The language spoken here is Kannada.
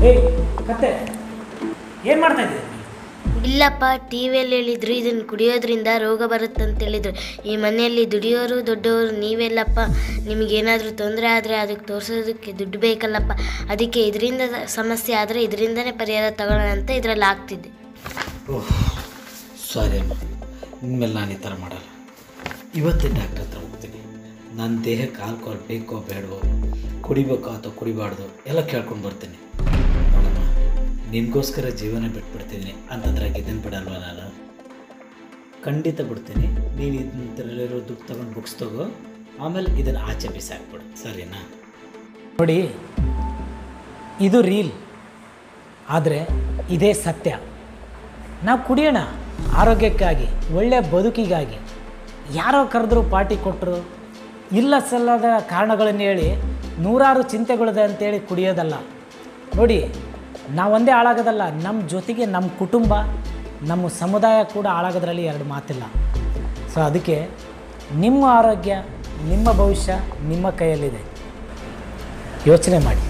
ಏಯ್ ಕತ್ತೆ ಏನು ಮಾಡ್ತಾ ಇದ್ದೀರಿ? ಇಲ್ಲಪ್ಪ, ಟಿ ವಿಯಲ್ಲಿ ಹೇಳಿದ್ರು ಇದನ್ನು ಕುಡಿಯೋದ್ರಿಂದ ರೋಗ ಬರುತ್ತಂತ ಹೇಳಿದ್ರು. ಈ ಮನೆಯಲ್ಲಿ ದುಡಿಯೋರು ದೊಡ್ಡವರು ನೀವೆಲ್ಲಪ್ಪ. ನಿಮಗೇನಾದರೂ ತೊಂದರೆ ಆದರೆ ಅದಕ್ಕೆ ತೋರಿಸೋದಕ್ಕೆ ದುಡ್ಡು ಬೇಕಲ್ಲಪ್ಪ. ಅದಕ್ಕೆ ಇದರಿಂದ ಸಮಸ್ಯೆ ಆದರೆ ಇದರಿಂದನೇ ಪರಿಹಾರ ತಗೊಳ್ಳೋಣ ಅಂತ ಇದರಲ್ಲಿ ಆಗ್ತಿದ್ದೆ. ಓಹ್ ಸಾರಿ ಅಮ್ಮ, ಇನ್ಮೇಲೆ ನಾನು ಈ ಥರ ಮಾಡಲ್ಲ. ಇವತ್ತೇ ಡಾಕ್ಟ್ರ್ ಹತ್ರ ಹೋಗ್ತೀನಿ. ನನ್ನ ದೇಹಕ್ಕೆ ಆಲ್ಕೋಹಾಲ್ ಬೇಕೋ ಬೇಡವೋ, ಕುಡಿಬೇಕೋ ಅಥವಾ ಕುಡಿಬಾರ್ದು ಎಲ್ಲ ಕೇಳ್ಕೊಂಡು ಬರ್ತೀನಿ. ನೋಡಮ್ಮ, ನಿನಗೋಸ್ಕರ ಜೀವನ ಬಿಟ್ಬಿಡ್ತೀನಿ ಅಂತಂದ್ರಾಗ ಇದನ್ನು ಬಿಡಲ್ವ ನಾನು? ಖಂಡಿತ ಬಿಡ್ತೀನಿ. ನೀನು ಇದರಲ್ಲಿರೋ ದುಡ್ಡು ತೊಗೊಂಡು ಬುಕ್ಸ್ ತಗೋ, ಆಮೇಲೆ ಇದನ್ನು ಆಚೆ ಬಿಸಾಕ್ಬಿಡು, ಸರಿನಾ? ನೋಡಿ, ಇದು ರೀಲ್, ಆದರೆ ಇದೇ ಸತ್ಯ. ನಾವು ಕುಡಿಯೋಣ ಆರೋಗ್ಯಕ್ಕಾಗಿ, ಒಳ್ಳೆಯ ಬದುಕಿಗಾಗಿ. ಯಾರೋ ಕರೆದ್ರು ಪಾರ್ಟಿ ಕೊಟ್ಟರು, ಇಲ್ಲ ಸಲ್ಲದ ಕಾರಣಗಳನ್ನು ಹೇಳಿ ನೂರಾರು ಚಿಂತೆಗಳಿದೆ ಅಂತೇಳಿ ಕುಡಿಯೋದಲ್ಲ. ನೋಡಿ, ನಾವೊಂದೇ ಹಾಳಾಗೋದಲ್ಲ, ನಮ್ಮ ಜೊತೆಗೆ ನಮ್ಮ ಕುಟುಂಬ, ನಮ್ಮ ಸಮುದಾಯ ಕೂಡ ಹಾಳಾಗೋದ್ರಲ್ಲಿ ಎರಡು ಮಾತಿಲ್ಲ. ಸೊ ಅದಕ್ಕೆ ನಿಮ್ಮ ಆರೋಗ್ಯ, ನಿಮ್ಮ ಭವಿಷ್ಯ ನಿಮ್ಮ ಕೈಯಲ್ಲಿದೆ. ಯೋಚನೆ ಮಾಡಿ.